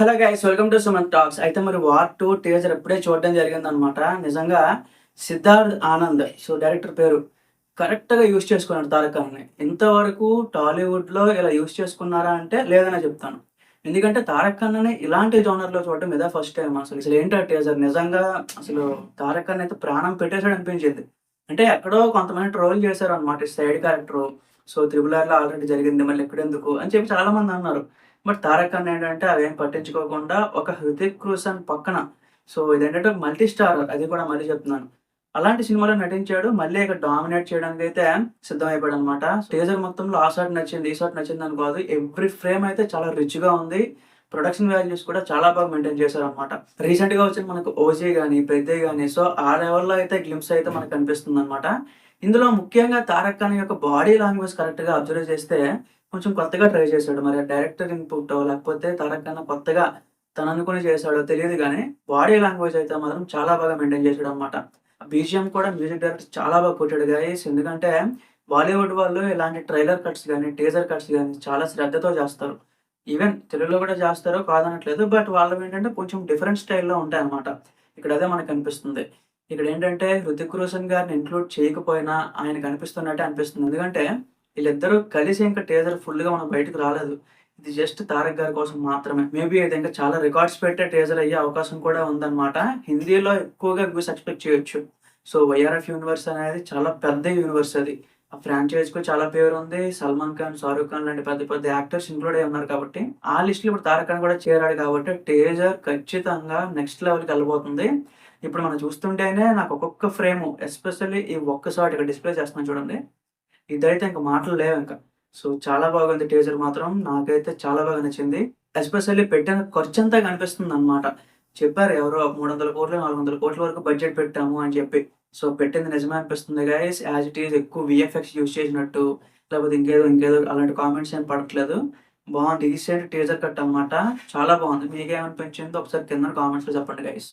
Hello guys, welcome to Suman talks. అయితే మరి war 2 teaser ఎప్పుడే చూడడం జరిగిందనమాట. నిజంగా సిద్ధార్థ్ ఆనంద్ డైరెక్టర్ పేరు కరెక్ట్‌గా యూజ్ చేసుకున్నాడు తారక్ ఖాన్‌ని. ఇంతవరకు టాలీవుడ్‌లో ఇలా యూజ్ చేసుకున్నారా అంటే లేదనే చెప్తాను. ఎందుకంటే తారక్ ఖాన్‌ని ఇలాంటి జోనర్‌లో చూడడం ఇదే ఫస్ట్ టైమ్ అసలు. అసలేంటి ఆ టీజర్ నిజంగా అసలు తారక్ ఖాన్ అయితే ప్రాణం పెట్టేసాడు అనిపించింది. అంటే ఎక్కడో కొంతమంది ట్రోల్ చేశారనమాట సైడ్ క్యారెక్టరు. 'త్రిబుల్ ఆర్‌లో' ఆల్రెడీ జరిగింది మళ్ళీ ఇక్కడెందుకు అని చెప్పి చాలామంది అన్నారు. బట్ 'తారక్ అన్న' ఏంటంటే అవేం పట్టించుకోకుండా ఒక 'హృతిక్ రోషన్' పక్కన ఇదేంటంటే మల్టీ స్టారర్ అది కూడా మళ్ళీ చెప్తున్నాను. అలాంటి సినిమాలో నటించాడు. మళ్ళీ ఇక డామినేట్ చేయడానికైతే సిద్ధమైపోయాడనమాట. టీజర్ మొత్తంలో ఆ షాట్ నచ్చింది, ఈ షాట్ నచ్చిందని కాదు. ఎవ్రి ఫ్రేమ్ అయితే చాలా రిచ్‌గా ఉంది. ప్రొడక్షన్ వాల్యూస్ కూడా చాలా బాగా మెయింటైన్ చేశారనమాట. రీసెంట్‌గా వచ్చిన మనకు 'ఓజీ' గాని, 'పెద్ది' గాని ఆ లెవెల్‌లో అయితే గ్లింప్స్ అయితే మనకు కనిపిస్తుందనమాట. ఇందులో ముఖ్యంగా 'తారక్ ఖాన్' యొక్క బాడీ లాంగ్వేజ్ కరెక్ట్‌గా అబ్జర్వ్ చేస్తే కొంచెం కొత్తగా ట్రై చేశాడు. మరి ఆ డైరెక్టర్ ఇన్‌పుట్టో లేకపోతే 'తారక్ ఖాన్' కొత్తగా తననుకుని చేశాడో తెలీదు గానీ, బాడీ లాంగ్వేజ్ అయితే మాత్రం చాలా బాగా మెయింటైన్ చేశాడనమాట. బీజీఎం కూడా మ్యూజిక్ డైరెక్టర్ చాలా బాగా కొట్టాడు గైస్. ఎందుకంటే బాలీవుడ్ వాళ్ళు ఇలాంటి ట్రైలర్ కట్స్ గాని, టీజర్ కట్స్ గాని చాలా శ్రద్ధతో చేస్తారు. ఈవెన్ తెలుగులో కూడా చేస్తారు కాదనట్లేదు. బట్ వాళ్ళవేంటంటే కొంచెం డిఫరెంట్ స్టైల్‌లో ఉంటాయన్నమాట. ఇక్కడ అదే మనకు కనిపిస్తుంది. ఇక్కడేంటంటే 'హృతిక్ రోషన్' గారిని ఇంక్లూడ్ చేయకపోయినా ఆయన కనిపిస్తున్నట్టే అనిపిస్తుంది. ఎందుకంటే వీళ్ళిద్దరూ కలిసి ఇంకా టీజర్ ఫుల్‌గా మనకు బయటకి రాలేదు. ఇది జస్ట్ 'తారక్' గారి కోసం మాత్రమే. మేబీ ఇది ఇంకా చాలా రికార్డ్స్ పెట్టే టీజర్ అయ్యే అవకాశం కూడా ఉందన్నమాట. హిందీలో ఎక్కువగా వ్యూస్ ఎక్స్‌పెక్ట్ చేయొచ్చు. 'వైఆర్ఎఫ్ యూనివర్స్' అనేది చాలా పెద్ద యూనివర్స్ అది. ఆ ఫ్రాంచైజ్‌కి చాలా పేరుంది. 'సల్మాన్ ఖాన్', 'షారుఖ్ ఖాన్' లాంటి పెద్ద పెద్ద యాక్టర్స్ ఇంక్లూడ్ అయ్యి ఉన్నారు కాబట్టి, ఆ లిస్ట్‌లో ఇప్పుడు 'తారక్ ఖాన్' కూడా చేరాడు కాబట్టి టీజర్ ఖచ్చితంగా నెక్స్ట్ లెవెల్‌కి ఎళ్ళబోతుంది. ఇప్పుడు మనం చూస్తుంటేనే నాకు ఒక్కొక్క ఫ్రేము ఎస్పెషల్లీ ఈ ఒక్క షాట్ ఇక్కడ డిస్‌ప్లే చేస్తున్నాను చూడండి. ఇదైతే ఇంక మాటలు లేవింక. చాలా బాగుంది టీజర్ మాత్రం. నాకైతే చాలా బాగా నచ్చింది. ఎస్పెషల్లీ పెట్టిన ఖర్చంతా కనిపిస్తుందనమాట. చెప్పారు ఎవరో 300,00,00,000, 400,00,00,000 వరకు బడ్జెట్ పెట్టాము అని చెప్పి. పెట్టింది నిజమే అనిపిస్తుంది గైస్. యాజ్ ఇట్ ఈజ్ ఎక్కువ వీఎఫ్ఎక్స్ యూజ్ చేసినట్టు, లేకపోతే ఇంకేదో అలాంటి కామెంట్స్ ఏం పడట్లేదు. బావుంది. రీసెంట్ టీజర్ కట్ అనమాట. చాలా బావుంది. మీకేమనిపించిందో ఒకసారి కిందన కామెంట్స్‌లో చెప్పండి గైస్.